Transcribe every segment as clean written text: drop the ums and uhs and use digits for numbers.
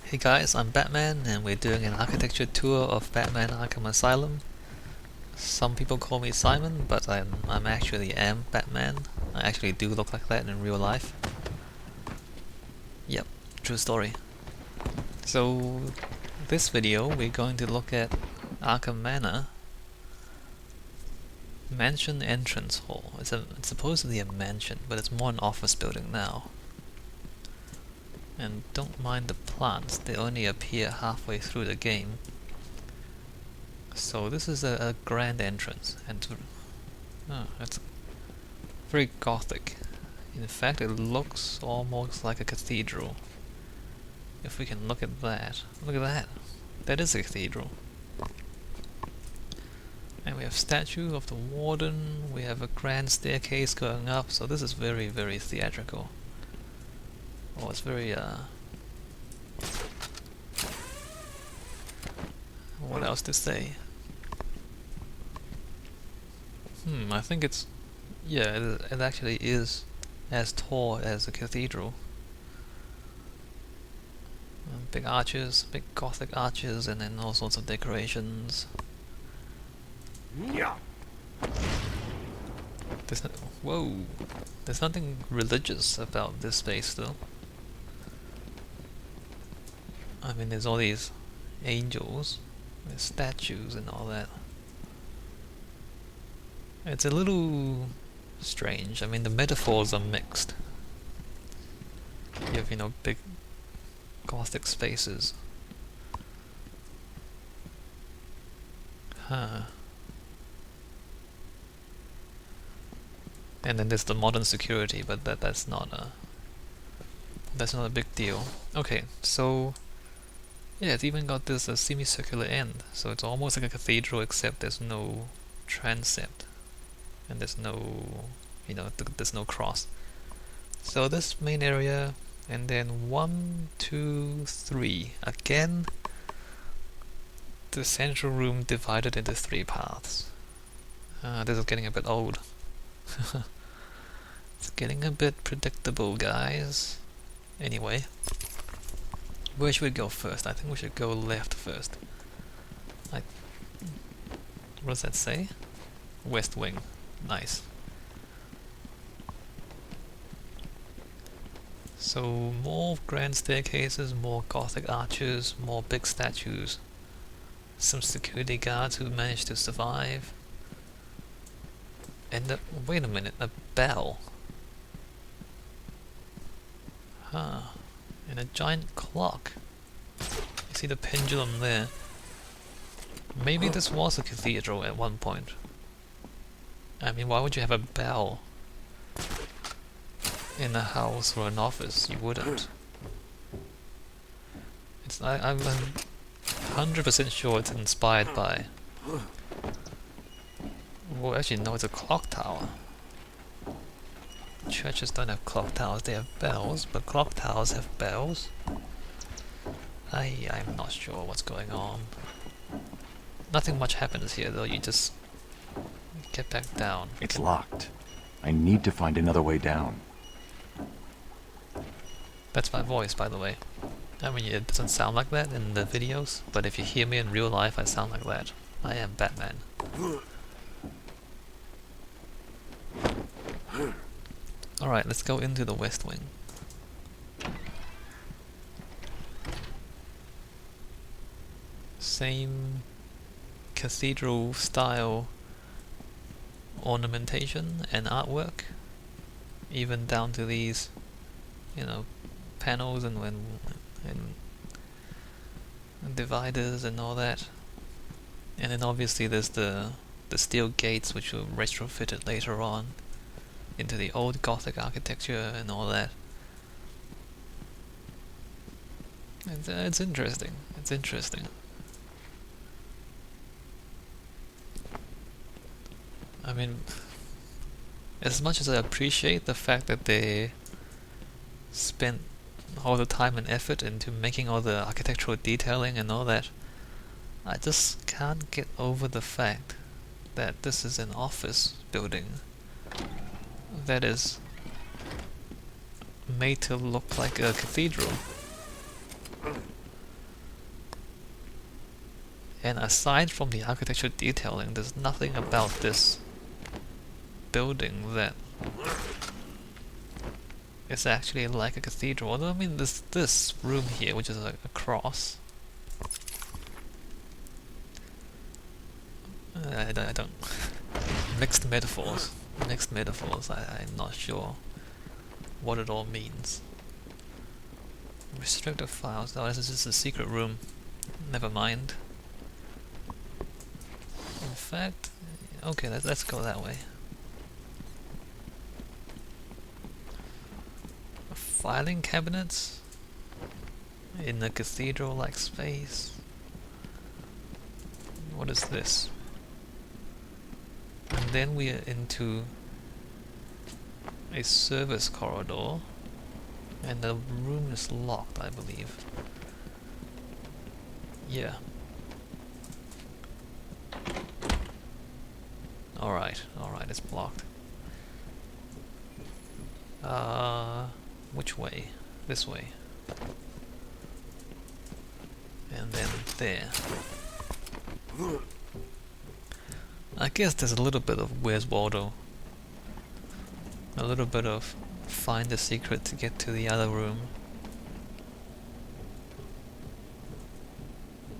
Hey guys, I'm Batman and we're doing an architecture tour of Batman Arkham Asylum. Some people call me Simon, but I'm actually am Batman. I actually do look like that in real life. Yep, true story. So this video we're going to look at Arkham Manor Mansion Entrance Hall. It's supposedly a mansion, but it's more an office building now. And don't mind the plants, they only appear halfway through the game. So this is a grand entrance, and it's very Gothic. In fact, it looks almost like a cathedral. If we can look at that. Look at that. That is a cathedral. And we have statue of the warden, we have a grand staircase going up, so this is very, very theatrical. Oh, it's very, what else to say? I think it's... yeah, it actually is as tall as a cathedral. Big arches, big Gothic arches, and then all sorts of decorations. Yeah. Whoa! There's nothing religious about this space though. I mean, there's all these angels, there's statues and all that. It's a little strange. I mean, the metaphors are mixed. You have, you know, big Gothic spaces. Huh. And then there's the modern security, but that's not a big deal. Okay, so yeah, it's even got this semicircular end, so it's almost like a cathedral, except there's no transept, and there's no, you know, there's no cross. So this main area, and then 1, 2, 3. Again, the central room divided into 3 paths. This is getting a bit old. It's getting a bit predictable, guys. Anyway, where should we go first? I think we should go left first. What does that say? West wing. Nice. So more grand staircases, more Gothic arches, more big statues, some security guards who managed to survive, and wait a minute, a bell. Huh. And a giant clock. You see the pendulum there. Maybe this was a cathedral at one point. I mean, why would you have a bell in a house or an office? You wouldn't. I'm 100% sure it's inspired by... well, actually no, it's a clock tower. Churches don't have clock towers, they have bells, but clock towers have bells. I'm not sure what's going on. Nothing much happens here though, you just get back down. It's locked. I need to find another way down. That's my voice, by the way. I mean, it doesn't sound like that in the videos, but if you hear me in real life, I sound like that. I am Batman. Alright, let's go into the West Wing. Same cathedral style ornamentation and artwork, even down to these, you know, panels and dividers and all that. And then obviously there's the steel gates which were retrofitted later on into the old Gothic architecture and all that. It's interesting. It's interesting. I mean, as much as I appreciate the fact that they spent all the time and effort into making all the architectural detailing and all that, I just can't get over the fact that this is an office building that is made to look like a cathedral. And aside from the architecture detailing, there's nothing about this building that is actually like a cathedral. Although, I mean, this room here, which is a cross. I don't... Mixed metaphors. Mixed metaphors. I'm not sure what it all means. Restricted files. Oh, this is just a secret room. Never mind. In fact, okay, let's go that way. Filing cabinets in a cathedral-like space. What is this? And then we are into a service corridor, and the room is locked, I believe. Yeah. Alright, it's blocked. Which way? This way. And then there. I guess there's a little bit of Where's Waldo. A little bit of find the secret to get to the other room.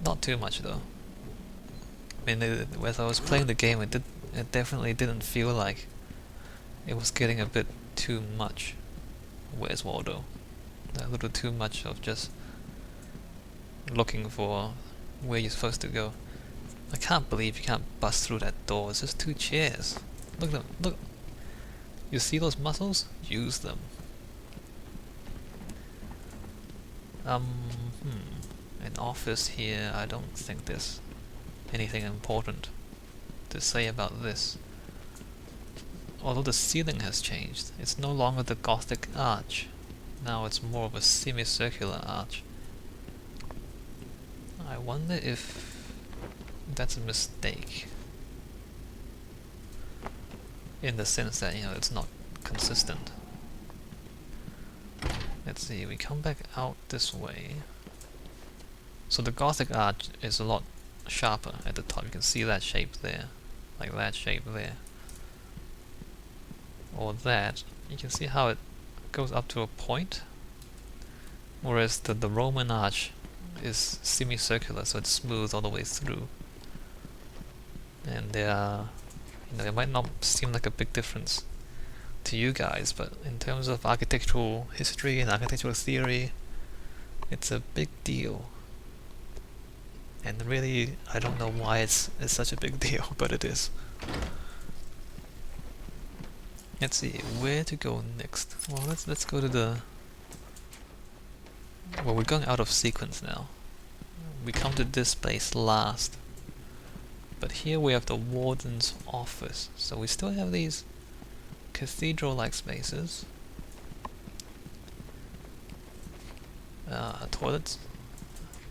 Not too much though. I mean, as I was playing the game, it definitely didn't feel like it was getting a bit too much. Where's Waldo? A little too much of just looking for where you're supposed to go. I can't believe you can't bust through that door. It's just 2 chairs. Look at them. Look. You see those muscles? Use them. An office here. I don't think there's anything important to say about this. Although the ceiling has changed. It's no longer the Gothic arch. Now it's more of a semicircular arch. I wonder if that's a mistake. In the sense that, you know, it's not consistent. Let's see, we come back out this way. So the Gothic arch is a lot sharper at the top. You can see that shape there. Like that shape there. Or that. You can see how it goes up to a point. Whereas the Roman arch is semicircular, so it's smooth all the way through. And there are, you know, it might not seem like a big difference to you guys, but in terms of architectural history and architectural theory, it's a big deal. And really, I don't know why it's such a big deal, but it is. Let's see, where to go next? Well, let's go to the... Well, we're going out of sequence now. We come to this place last. But here we have the warden's office. So we still have these cathedral-like spaces. Toilets.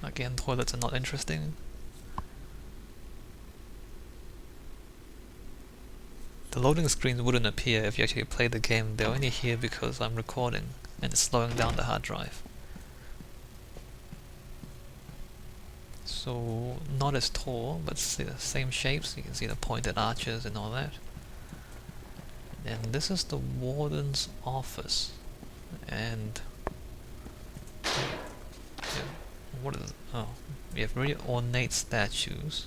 Again, toilets are not interesting. The loading screens wouldn't appear if you actually play the game. They're only here because I'm recording and it's slowing down the hard drive. So, not as tall, but the same shapes. You can see the pointed arches and all that. And this is the warden's office. And yeah, what is it? Oh, we have really ornate statues.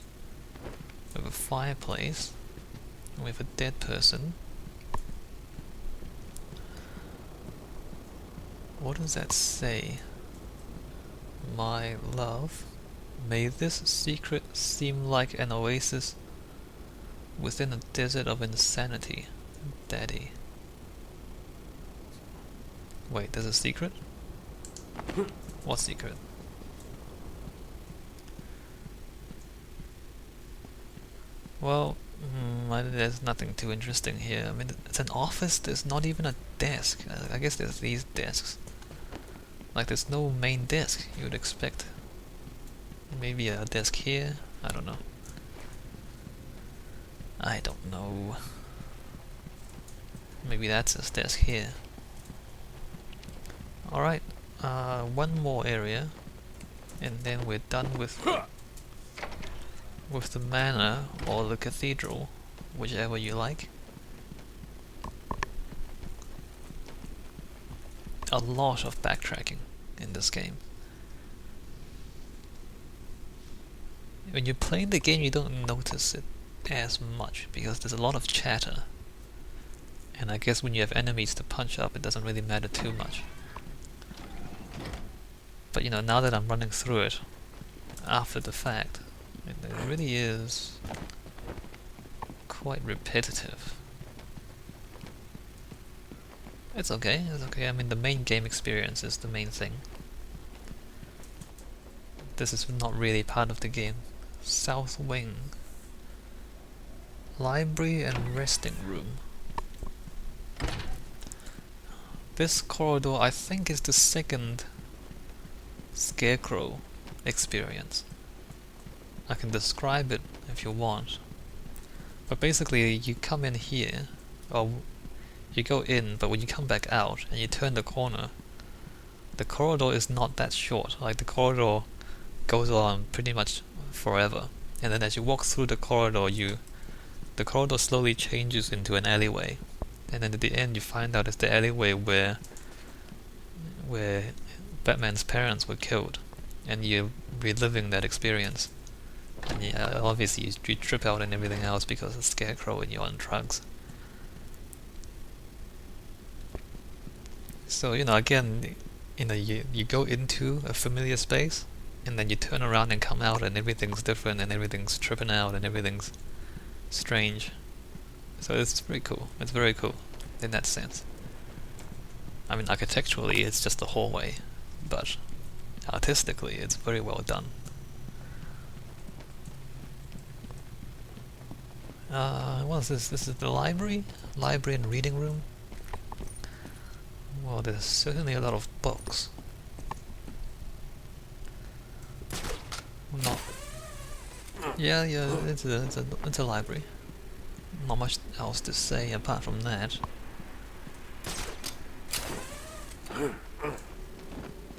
We have a fireplace. We have a dead person. What does that say? My love, may this secret seem like an oasis within a desert of insanity, Daddy. Wait, there's a secret? What secret? Well, there's nothing too interesting here. I mean, it's an office, there's not even a desk. I guess there's these desks. Like, there's no main desk you would expect. Maybe a desk here? I don't know. I don't know. Maybe that's a desk here. Alright, one more area. And then we're done with with the manor or the cathedral, whichever you like. A lot of backtracking in this game. When you play the game, you don't notice it as much because there's a lot of chatter. And I guess when you have enemies to punch up, it doesn't really matter too much. But you know, now that I'm running through it after the fact, it really is quite repetitive. It's okay, it's okay. I mean, the main game experience is the main thing. This is not really part of the game. South wing. Library and resting room. This corridor, I think, is the second Scarecrow experience. I can describe it if you want. But basically, you come in here, or you go in, but when you come back out and you turn the corner, the corridor is not that short. Like, the corridor goes on pretty much forever. And then as you walk through the corridor, the corridor slowly changes into an alleyway. And then at the end you find out it's the alleyway where Batman's parents were killed. And you're reliving that experience. And yeah, obviously you trip out and everything else because of Scarecrow and you're on drugs. So, you know, again, you know, you go into a familiar space, and then you turn around and come out and everything's different and everything's tripping out and everything's strange. So it's pretty cool. It's very cool in that sense. I mean, architecturally it's just a hallway, but artistically it's very well done. What is this? This is the library? Library and reading room? Well, there's certainly a lot of books. Not. Yeah, it's a library. Not much else to say apart from that.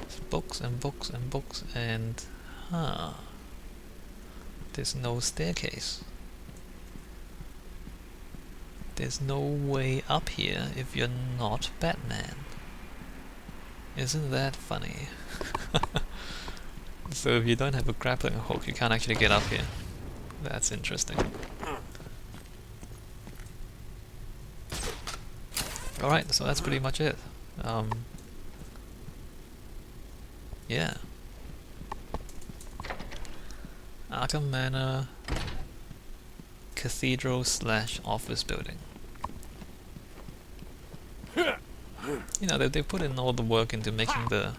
It's books and books and books and there's no staircase. There's no way up here if you're not Batman. Isn't that funny? So if you don't have a grappling hook, you can't actually get up here. That's interesting. Alright, so that's pretty much it. Yeah. Arkham Manor Cathedral / office building. You know, they put in all the work into making the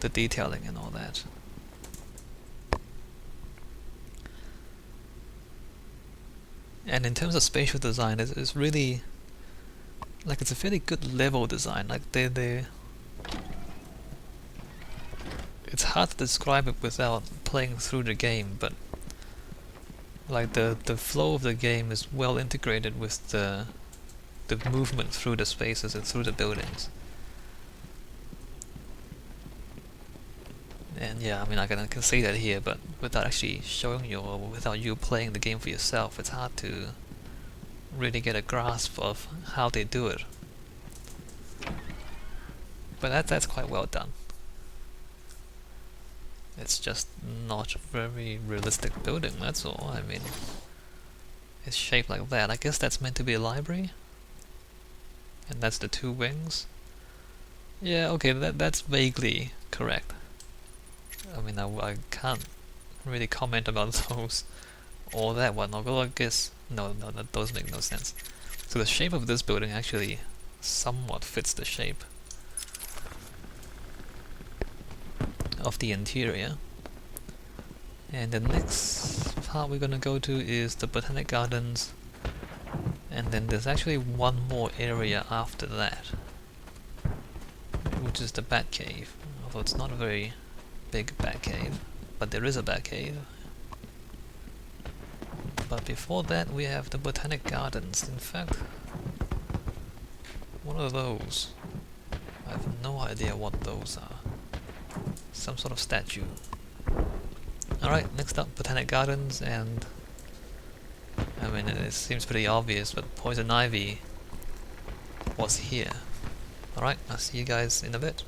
detailing and all that. And in terms of spatial design, it's really like it's a fairly good level design. Like it's hard to describe it without playing through the game, but like the flow of the game is well integrated with the movement through the spaces and through the buildings. And yeah, I mean, I can say that here, but without actually showing you or without you playing the game for yourself, it's hard to really get a grasp of how they do it. But that's quite well done. It's just not a very realistic building, that's all. I mean, it's shaped like that. I guess that's meant to be a library. And that's the two wings. Yeah, okay, that's vaguely correct. I mean, I can't really comment about those or that one, although I guess no, those make no sense. So the shape of this building actually somewhat fits the shape of the interior. And the next part we're gonna go to is the Botanic Gardens, and then there's actually one more area after that, which is the Batcave. Although it's not a very big Batcave, but there is a Batcave. But before that we have the Botanic Gardens. In fact, what are those? I have no idea what those are. Some sort of statue. Alright, next up, Botanic Gardens, and I mean, it seems pretty obvious, but Poison Ivy was here. Alright, I'll see you guys in a bit.